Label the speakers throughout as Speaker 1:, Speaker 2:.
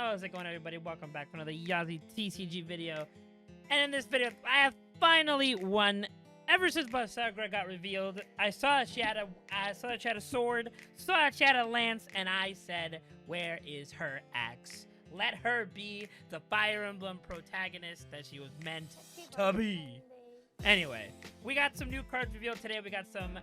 Speaker 1: How's it going, everybody? Welcome back for another Yazi TCG video. And in this video, I have finally won. Ever since Basagra got revealed, I saw she had a sword, saw that she had a lance, and I said, where is her axe? Let her be the Fire Emblem protagonist that she was meant to be. Anyway, we got some new cards revealed today. We got some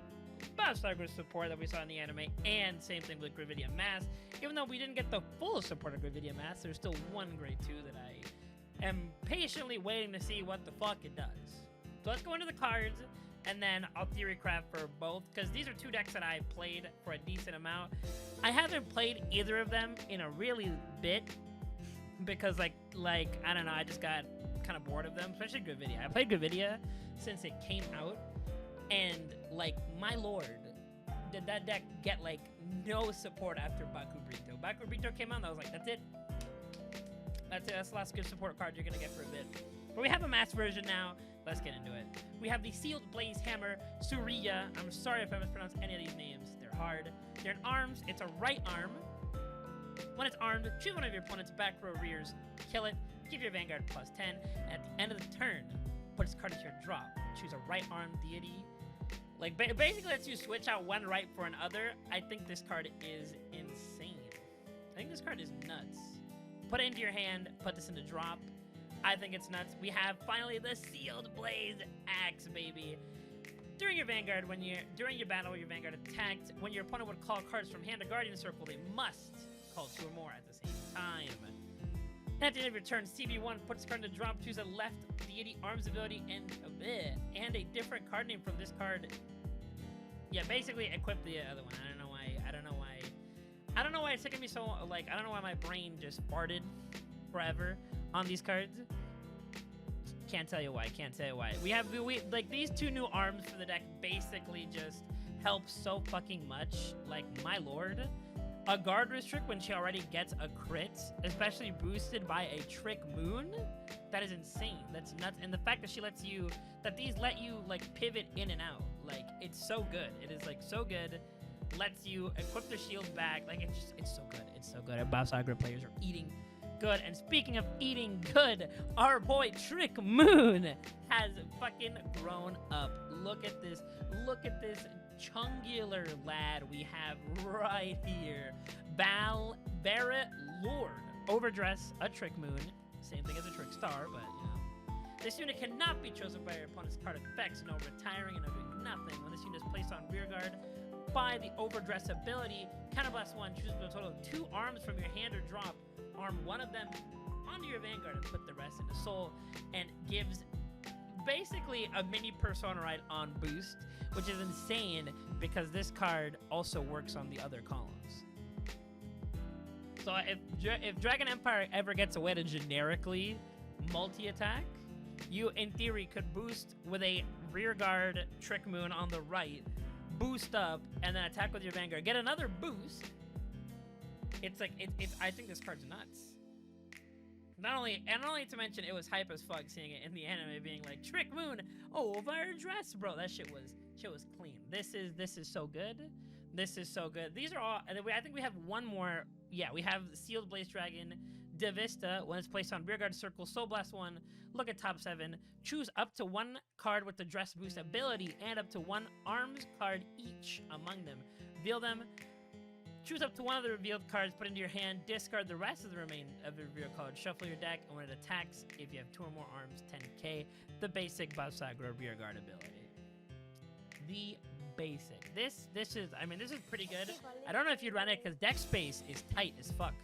Speaker 1: Basagra support that we saw in the anime, and same thing with Gravidia Masques. Even though we didn't get the full support of Gravidia Masques, there's still one grade 2 that I am patiently waiting to see what the fuck it does. So let's go into the cards, and then I'll theory craft for both, because these are two decks that I played for a decent amount. I haven't played either of them in a really bit, because like I don't know, I just got kind of bored of them, especially Gravidia. I played Gravidia since it came out, and like, my lord, did that deck get like no support after Baku Brito. Baku Brito came out and I was like, that's it. That's it. That's the last good support card you're gonna get for a bit. But we have a mass version now. Let's get into it. We have the Sealed Blaze Hammer, Suriya. I'm sorry if I mispronounced any of these names. They're hard. They're in arms. It's a right arm. When it's armed, choose one of your opponent's back row rears, kill it, give your Vanguard +10, and at the end of the turn, put its card into your drop. Choose a right arm deity. Like, basically lets you switch out one right for another. I think this card is insane. I think this card is nuts. Put it into your hand, put this into drop. I think it's nuts. We have finally the Sealed Blaze Axe, baby. During your Vanguard, during your battle, your Vanguard attacked. When your opponent would call cards from hand to Guardian Circle, they must call 2 or more at the same time. At the end of your turn, CB1 puts a card into drop, choose a left deity arms ability and a different card name from this card. Yeah, basically equip the other one. I don't know why it's taking me so, like, I don't know why my brain just farted forever on these cards. Can't tell you why. We have like, these two new arms for the deck basically just help so fucking much. Like, my lord. A guard restrict when she already gets a crit, especially boosted by a Trickmoon, that is insane. That's nuts. And the fact that these let you like pivot in and out, like, it's so good. It is like so good. Lets you equip the shield back. Like, it's so good. It's so good. Basagra players are eating good. And speaking of eating good, our boy Trickmoon has fucking grown up. Look at this chungular lad we have right here. Barret Lord. Overdress, a Trickmoon. Same thing as a Trickstar, but you know. This unit cannot be chosen by your opponent's card effects. No retiring and no doing nothing. When this unit is placed on rear guard by the Overdress ability, counterblast 1, choose a total of 2 arms from your hand or drop. Arm one of them onto your Vanguard and put the rest into Soul, and gives basically a mini Persona Ride on boost, which is insane because this card also works on the other columns. So if Dragon Empire ever gets a way to generically multi-attack, you in theory could boost with a rear guard Trickmoon on the right, boost up, and then attack with your Vanguard, get another boost. It's like, I think this card's nuts. Not only to mention, it was hype as fuck seeing it in the anime, being like, Trickmoon, Overdress, bro. That shit was clean. This is so good. This is so good. These are all. I think we have one more. Yeah, we have Sealed Blaze Dragon, Devista. When it's placed on rearguard circle, Soul Blast 1. Look at top 7. Choose up to 1 card with the Dress Boost ability and up to 1 arms card each among them. Reveal them. Choose up to 1 of the revealed cards, put into your hand, discard the rest of the remaining of your revealed cards, shuffle your deck, and when it attacks, if you have 2 or more arms, 10k, the basic Basagra rearguard ability. The basic. This is pretty good. I don't know if you'd run it because deck space is tight as fuck.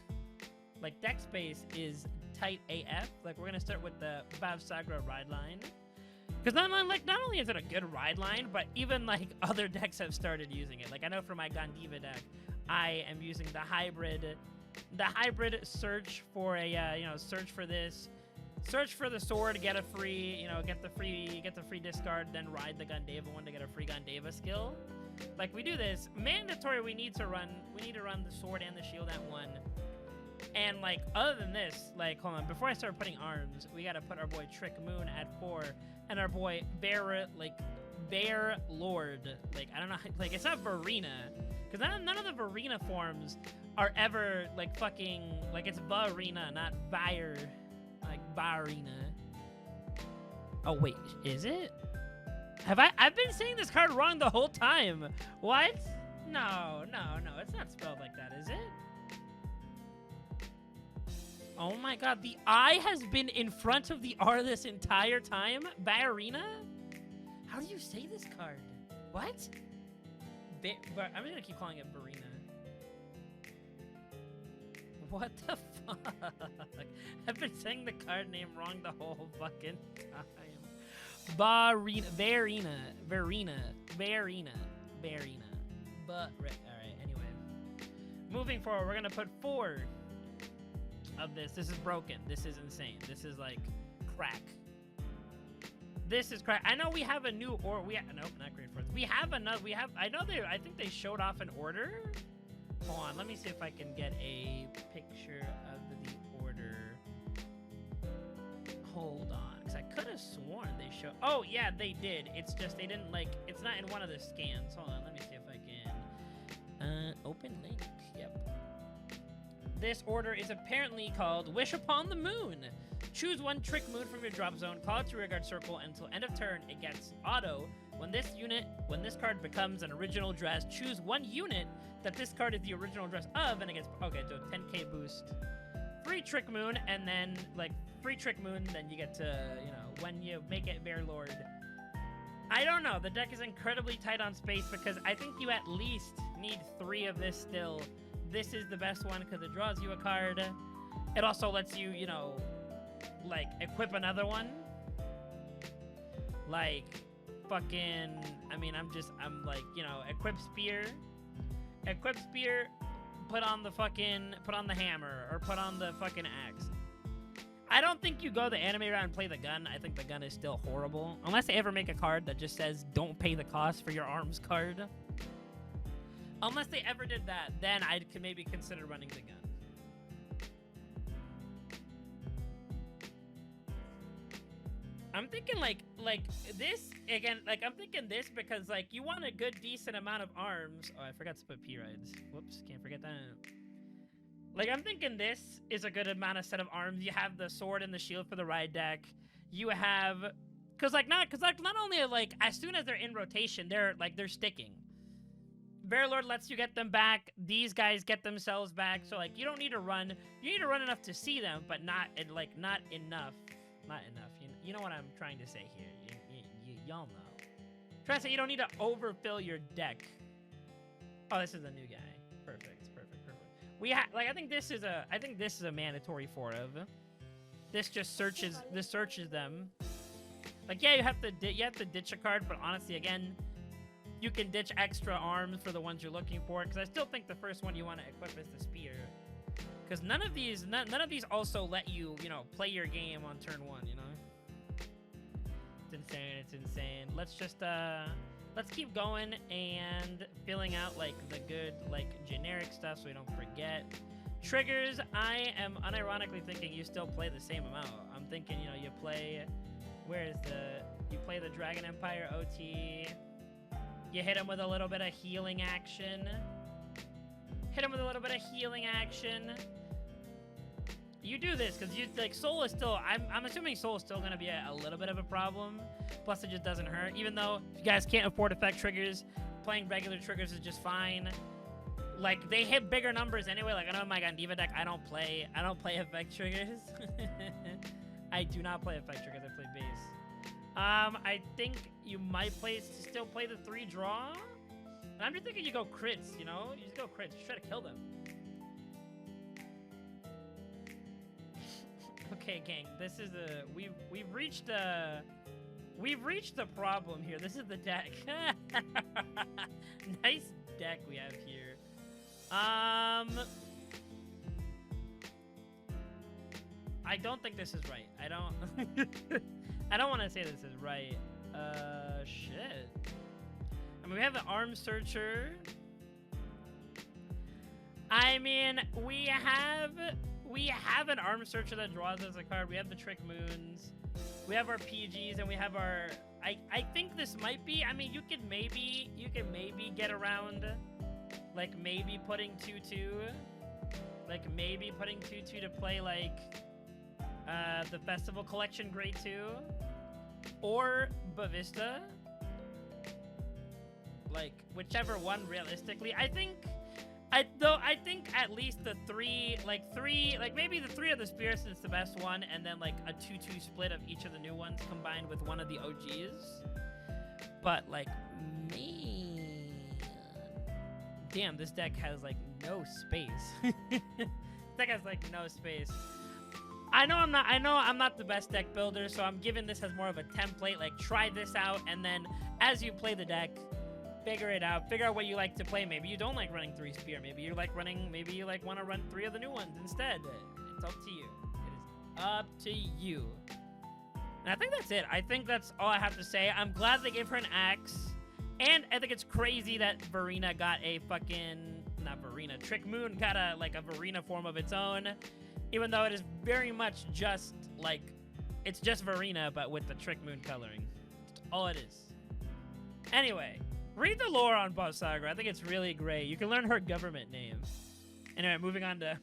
Speaker 1: Like, deck space is tight AF. Like, we're gonna start with the Basagra ride line. Because not only is it a good ride line, but even like other decks have started using it. Like, I know for my Gandiva deck, I am using the hybrid search for a search for this, search for the sword, get a free, get the free discard, then ride the Gandeva one to get a free Gandeva skill. Like, we do this mandatory. We need to run the sword and the shield at 1. And like, other than this, like, hold on, before I start putting arms, we gotta put our boy Trickmoon at 4 and our boy Bear Lord. Like, I don't know, like, it's not Verena. Because none of the Verena forms are ever like fucking like it's Barina, not Bayer, like Barina. Oh wait, is it? I've been saying this card wrong the whole time. What? No, it's not spelled like that, is it? Oh my god, the I has been in front of the R this entire time? Barina? How do you say this card? What? I'm gonna keep calling it Barina. What the fuck? I've been saying the card name wrong the whole fucking time. Verina. Alright, anyway. Moving forward, we're gonna put 4 of this. This is broken. This is insane. This is like crack. This is crack. I know we have a new nope, not Great Force. We have another. I think they showed off an order. Hold on, let me see if I can get a picture of the order. Hold on, because I could have sworn they showed. Oh yeah, they did. It's just they didn't like. It's not in one of the scans. Hold on, let me see if I can. Open link. Yep. This order is apparently called Wish Upon the Moon. Choose one Trickmoon from your drop zone, call it to rearguard circle until end of turn. It gets auto. When this card becomes an original dress, choose one unit that this card is the original dress of, and it gets, okay, so 10k boost. Free Trickmoon, and then, like, free Trickmoon, then you get to, you know, when you make it Bear Lord. I don't know, the deck is incredibly tight on space because I think you at least need 3 of this still. This is the best one because it draws you a card. It also lets you, you know, like, equip another one. Like, fucking, I mean, I'm like, you know, equip spear, put on the hammer, or put on the fucking axe. I don't think you go the anime route and play the gun. I think the gun is still horrible. Unless they ever make a card that just says, don't pay the cost for your arms card. Unless they ever did that, then I could maybe consider running the gun. I'm thinking like this again. Like I'm thinking this because like you want a good decent amount of arms. Oh, I forgot to put P rides. Whoops, can't forget that. Like I'm thinking this is a good amount of set of arms. You have the sword and the shield for the ride deck. You have, not only like as soon as they're in rotation, they're sticking. Bear Lord lets you get them back. These guys get themselves back. So like you don't need to run. You need to run enough to see them, but not enough. Not enough. You know what I'm trying to say here. Y'all know. I'm trying to say you don't need to overfill your deck. Oh, this is a new guy. Perfect. We I think this is a mandatory 4 of. This just searches them. Like yeah, you have to ditch a card, but honestly, again, you can ditch extra arms for the ones you're looking for. Because I still think the first one you want to equip is the spear. Because none of these also let you, you know, play your game on turn 1, you know? It's insane. Let's just, let's keep going and filling out, like, the good, like, generic stuff so we don't forget. Triggers, I am unironically thinking you still play the same amount. I'm thinking, you know, you play the Dragon Empire OT. You hit him with a little bit of healing action. You do this because you like Soul is still. I'm assuming Soul is still gonna be a little bit of a problem. Plus, it just doesn't hurt. Even though if you guys can't afford effect triggers, playing regular triggers is just fine. Like they hit bigger numbers anyway. Like I know in my Gandiva deck, I don't play effect triggers. I do not play effect triggers. I play base. I think you might still play the 3 draw. And I'm just thinking you go crits. You know, you just go crits. Just try to kill them. Okay, gang, this is we've reached the problem here. This is the deck. Nice deck we have here. I don't think this is right. I don't want to say this is right. Shit. I mean, we have the Arm Searcher. I mean, we have an Arm Searcher that draws us a card. We have the Trickmoons. We have our PGs, and we have our... I think this might be... I mean, you could maybe get around, like, maybe putting 2/2. Like maybe putting 2/2 to play like the Festival Collection Grade 2 or Bavista. Like whichever one realistically. I think at least the three, like maybe the 3 of the Spirits is the best one, and then like a 2/2 split of each of the new ones combined with one of the OGs. But like, man, damn, this deck has like no space. This deck has like no space. I know I'm not the best deck builder, so I'm giving this as more of a template. Like, try this out, and then as you play the deck, figure it out. Figure out what you like to play. Maybe you don't like running 3 Spear. Maybe you like want to run 3 of the new ones instead. It's up to you. It is up to you. And I think that's it. I think that's all I have to say. I'm glad they gave her an axe. And I think it's crazy that Verena got a fucking... Not Verena. Trickmoon got a Verena form of its own. Even though it is very much just, like... It's just Verena, but with the Trickmoon coloring. That's all it is. Anyway, read the lore on Basagra. I think it's really great. You can learn her government name. Anyway, moving on to...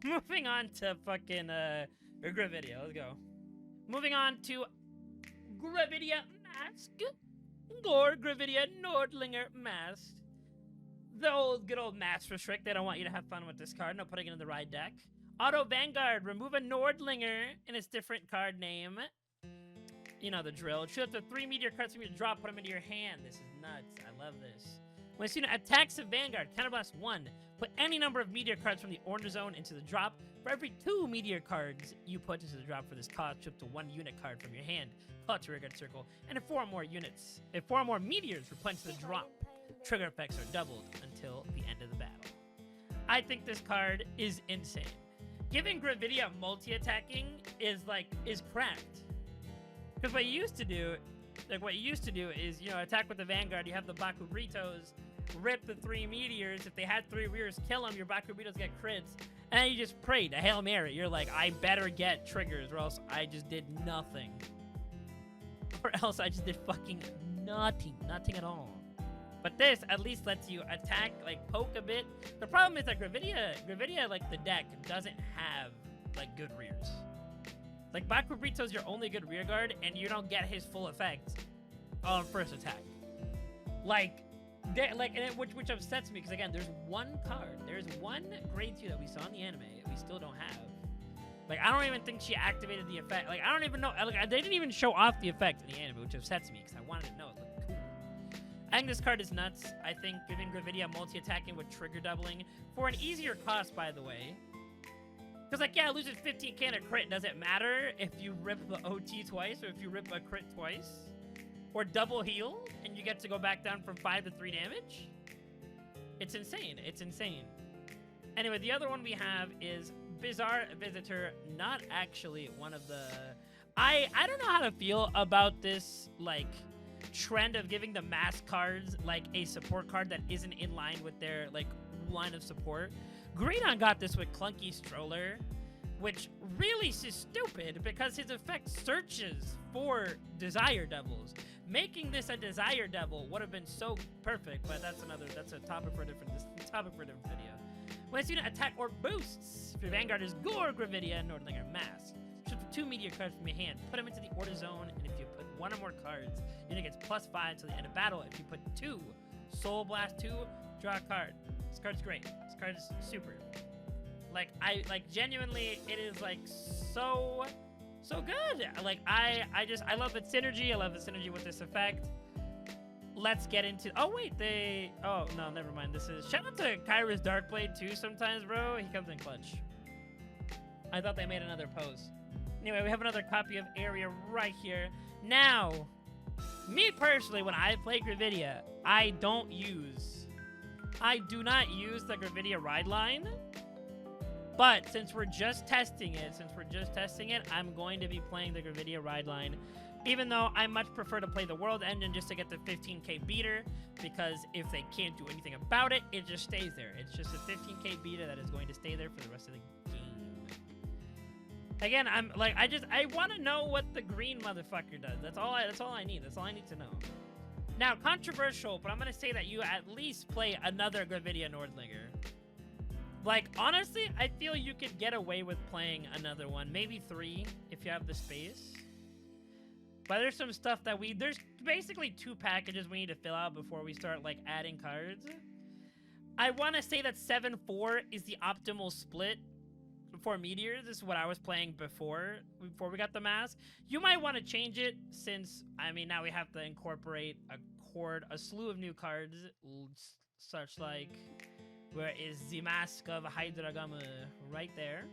Speaker 1: moving on to fucking, Gravidia. Let's go. Moving on to Gravidia Masques. Gravidia Nordlinger Masques. The good old Master Trick. They don't want you to have fun with this card. No putting it in the right deck. Auto Vanguard. Remove a Nordlinger in its different card name. You know the drill. Choose up to 3 meteor cards from your drop. Put them into your hand. This is nuts. I love this. When a student attacks a Vanguard, counterblast 1. Put any number of meteor cards from the orange zone into the drop. For every 2 meteor cards you put into the drop for this cost, choose up to 1 unit card from your hand. Pull out to your guard circle. And if 4 more meteors replenish the drop, trigger effects are doubled until the end of the battle. I think this card is insane. Giving Gravidia multi-attacking is cracked. Because what you used to do is, you know, attack with the Vanguard, you have the Bakuritos, rip the 3 meteors. If they had 3 rears, kill them, your Bakuritos get crits. And then you just pray to Hail Mary. You're like, I better get triggers or else I just did nothing. Or else I just did fucking nothing. Nothing at all. But this at least lets you attack, like, poke a bit. The problem is that Gravidia, like, the deck doesn't have, like, good rears. Like, Bakubrito's your only good rear guard, and you don't get his full effect on first attack. Which upsets me, because, again, there's one card. There's one grade 2 that we saw in the anime that we still don't have. Like, I don't even think she activated the effect. Like, I don't even know. Like, they didn't even show off the effect in the anime, which upsets me, because I wanted to know. It looked cool. I think this card is nuts. I think giving Gravidia multi-attacking with trigger doubling for an easier cost, by the way. Because, like, yeah, it loses 15k and a crit. Does it matter if you rip the OT twice or if you rip a crit twice? Or double heal and you get to go back down from 5 to 3 damage? It's insane. It's insane. Anyway, the other one we have is Bizarre Visitor. Not actually one of the... I don't know how to feel about this, like, trend of giving the mask cards, like, a support card that isn't in line with their, like, line of support. Greedon got this with Clunky Stroller, which really is stupid because his effect searches for Desire Devils. Making this a Desire Devil would have been so perfect, but that's a topic for a different video. When a student attack or boosts, if your Vanguard is Gore, Gravidia, Nordlinger Mask. Choose 2 meteor cards from your hand, put them into the order zone, and if you put 1 or more cards, unit gets +5 until the end of battle. If you put 2, Soul Blast 2, draw a card. This card's great. This card is super. Genuinely, it is, like, so good. Like, I love its synergy. I love the synergy with this effect. Let's get into... Oh, wait, Oh, no, never mind. This is... Shout out to Kyra's Darkblade, too, sometimes, bro. He comes in clutch. I thought they made another pose. Anyway, we have another copy of Area right here. Now, me personally, when I play Gravidia, I do not use the Gravidia ride line. But since we're just testing it, I'm going to be playing the Gravidia ride line. Even though I much prefer to play the World Engine just to get the 15k beater, because if they can't do anything about it, it just stays there. It's just a 15k beater that is going to stay there for the rest of the game. Again, I want to know what the green motherfucker does. That's all I need. That's all I need to know. Now, controversial, but I'm going to say that you at least play another Gravidia Nordlinger. Like, honestly, I feel you could get away with playing another one. Maybe 3 if you have the space. But there's some stuff that there's basically 2 packages we need to fill out before we start, like, adding cards. I want to say that 7-4 is the optimal split for meteors. This is what I was playing before we got the mask. You might want to change it since, I mean, now we have to incorporate a slew of new cards, such like, where is the mask of Hydragamu? Right there.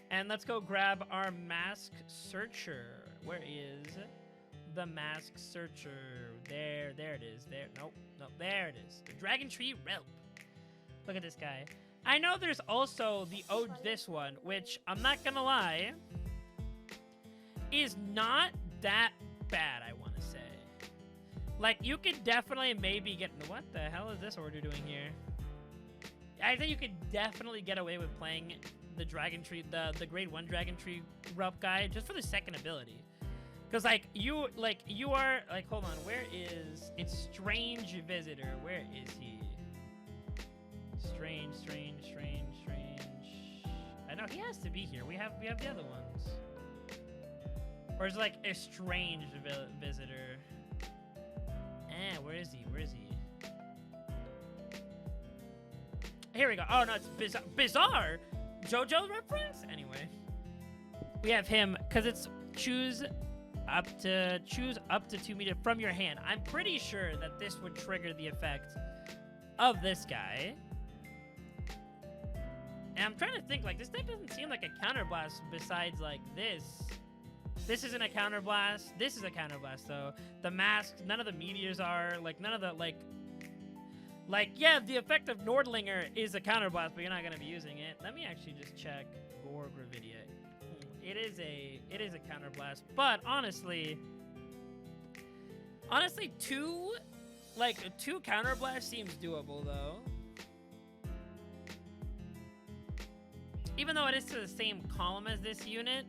Speaker 1: And let's go grab our mask searcher. Where is the mask searcher? There it is. There, nope, there it is. The Dragon Tree Relp. Look at this guy. I know there's also this one, which I'm not gonna lie, is not that bad, I want to say. Like, you could definitely maybe get... What the hell is this order doing here? I think you could definitely get away with playing the Dragon Tree, the grade 1 Dragon Tree Rup guy, just for the second ability. Because, you are... Like, hold on, where is... It's Strange Visitor. Where is he? Strange. I know, he has to be here. We have the other ones. Or is it like a Strange Visitor? Where is he? Here we go. Oh, no, it's Bizarre? JoJo reference? Anyway. We have him, because it's choose up to 2 meters from your hand. I'm pretty sure that this would trigger the effect of this guy. And I'm trying to think, like, this deck doesn't seem like a counterblast besides, like, this. This isn't a counterblast. This is a counterblast, though. The mask, none of the meteors are. Like, none of the, like, yeah, the effect of Nordlinger is a counterblast, but you're not going to be using it. Let me actually just check Gravidia. It is a counterblast, but honestly, 2 counterblasts seems doable, though. Even though it is to the same column as this unit.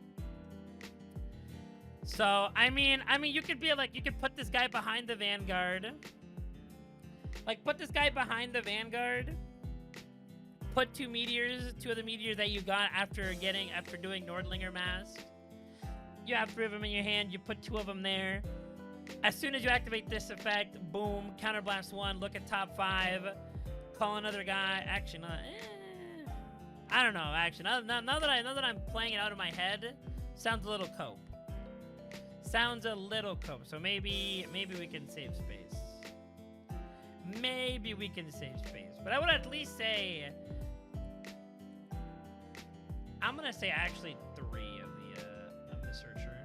Speaker 1: So, I mean, you could be like, you could put this guy behind the Vanguard. Like, put this guy behind the Vanguard. Put 2 of the meteors that you got after doing Nordlinger Mask. You have 3 of them in your hand, you put 2 of them there. As soon as you activate this effect, boom, counterblast 1, look at top 5, call another guy. Actually, I don't know, actually. Now that I'm playing it out of my head, sounds a little cope. So maybe we can save space. But I would at least say... I'm gonna say actually 3 of the searcher.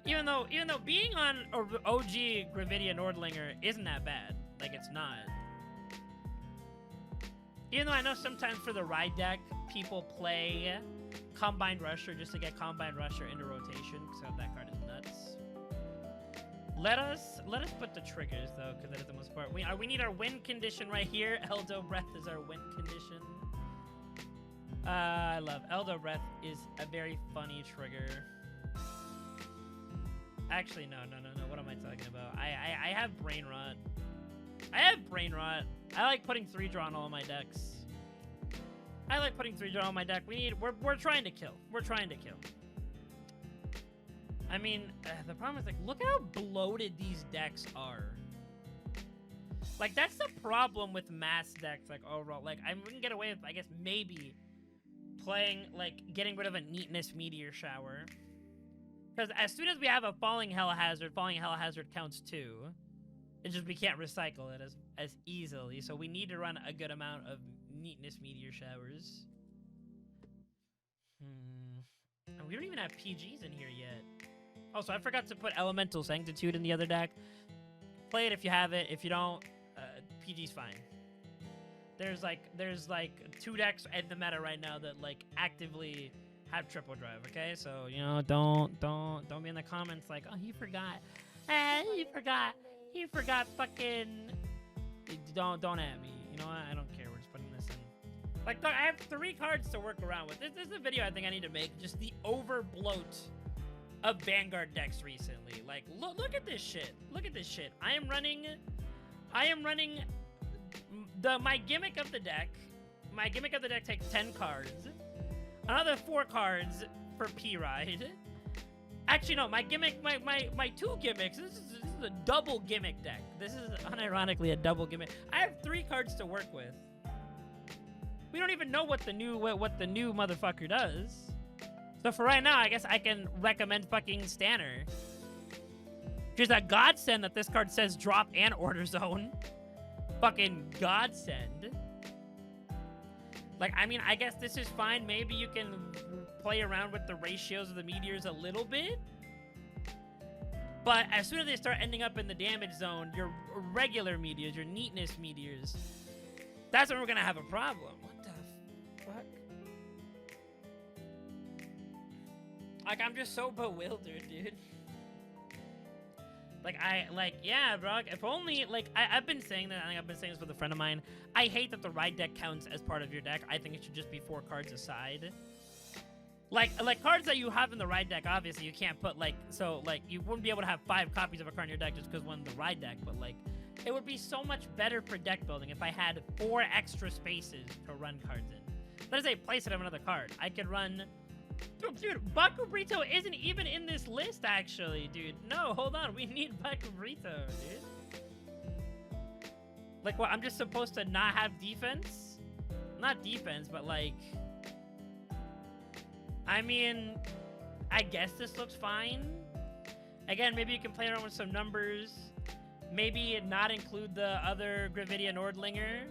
Speaker 1: Even though being on OG Gravidia Nordlinger isn't that bad. Like, it's not. Even though I know sometimes for the ride deck, people play Combined Rusher just to get Combined Rusher into rotation, so that card is nuts. Let us put the triggers, though, because that is the most part. We need our win condition right here. Eldo Breath is our win condition. I love Eldo Breath is a very funny trigger. Actually, no. What am I talking about? I have Brain Rot. I like putting 3-draw on all my decks. We're trying to kill. I mean, the problem is, like, look at how bloated these decks are. Like, that's the problem with mass decks, like, overall. Like, I wouldn't get away with, I guess, maybe playing, like, getting rid of a Neatness Meteor Shower. Because as soon as we have a Falling Hell Hazard counts 2. It's just we can't recycle it as easily, so we need to run a good amount of Neatness Meteor Showers. And we don't even have PGs in here yet. Also, I forgot to put Elemental Sanctitude in the other deck. Play it if you have it. If you don't, PG's fine. There's like 2 decks in the meta right now that, like, actively have triple drive, okay? So, you know, don't be in the comments like, oh, he forgot. He forgot fucking... Don't at me. You know what? I don't care. We're just putting this in. Like, look, I have 3 cards to work around with. This is a video I think I need to make. Just the overbloat of Vanguard decks recently. Like, look at this shit. I am running my gimmick of the deck, my gimmick of the deck takes 10 cards. Another 4 cards for P-Ride. Actually, no, my gimmick, my 2 gimmicks, this is a double gimmick deck. This is unironically a double gimmick. I have 3 cards to work with. We don't even know what the new motherfucker does. So for right now, I guess I can recommend fucking Stanner. Which is a godsend that this card says drop and order zone. Fucking godsend. Like, I mean, I guess this is fine. Maybe you can play around with the ratios of the meteors a little bit. But as soon as they start ending up in the damage zone, your regular meteors, your neatness meteors, that's when we're gonna have a problem. What the fuck? Like, I'm just so bewildered, dude. Yeah, bro. If only, I've been saying that. I think I've been saying this with a friend of mine. I hate that the ride deck counts as part of your deck. I think it should just be 4 cards aside. Like cards that you have in the ride deck, obviously, you can't put, you wouldn't be able to have 5 copies of a card in your deck just because one's the ride deck, but, it would be so much better for deck building if I had 4 extra spaces to run cards in. Let's say place it of another card. I could run... Dude, Baku Burrito isn't even in this list, actually, dude. No, hold on. We need Baku Burrito, dude. Like, what? I'm just supposed to not have defense? Not defense, but, I mean, I guess this looks fine. Again, maybe you can play around with some numbers. Maybe not include the other Gravidia Nordlinger.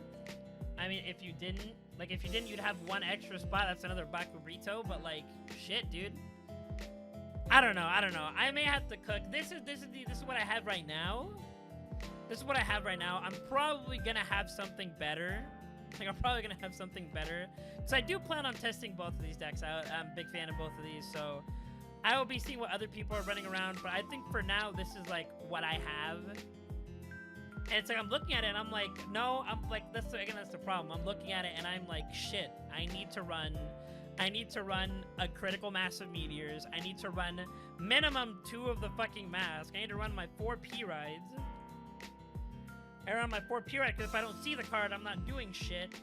Speaker 1: I mean, if you didn't, you'd have 1 extra spot. That's another Baku Burrito, but, shit, dude. I don't know. I may have to cook. This is what I have right now. This is what I have right now. I'm probably gonna have something better. I'm probably gonna have something better. So I do plan on testing both of these decks out. I'm a big fan of both of these, so I will be seeing what other people are running around. But I think for now, this is what I have. And it's I'm looking at it and I'm like, no, that's the problem. I'm looking at it and I'm like, shit, I need to run a critical mass of meteors. I need to run minimum 2 of the fucking mask. I need to run my 4 P-Rides. I run my 4 P-Rides because if I don't see the card, I'm not doing shit.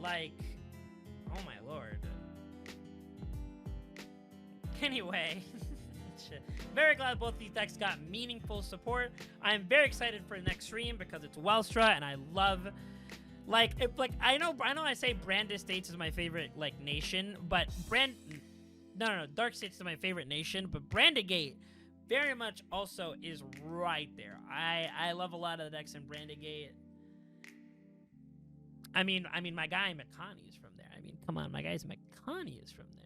Speaker 1: Oh my lord. Anyway. Shit. Very glad both these decks got meaningful support. I'm very excited for the next stream because it's Welstra and I love I know I say Brandis States is my favorite nation, but Dark States is my favorite nation, but Brandigate very much also is right there. I love a lot of the decks in Brandigate. I mean my guy Makani is from there. I mean, come on, my guy's Makani is from there.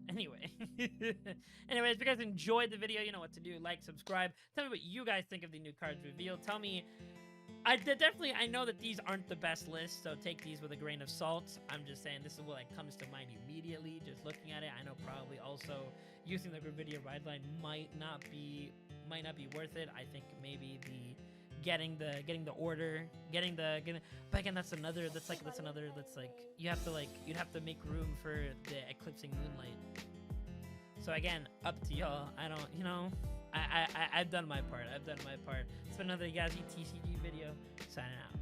Speaker 1: Anyway. Anyways, if you guys enjoyed the video, you know what to do. Like, subscribe. Tell me what you guys think of the new cards revealed. Tell me... I know that these aren't the best lists, so take these with a grain of salt. I'm just saying this is what comes to mind immediately, just looking at it. I know probably also using the Gravidia ride line might not be worth it. I think maybe getting the order, but again, that's you'd have to make room for the eclipsing moonlight. So again, up to y'all. I don't, I've done my part. It's been another Yazi TCG video. Signing out.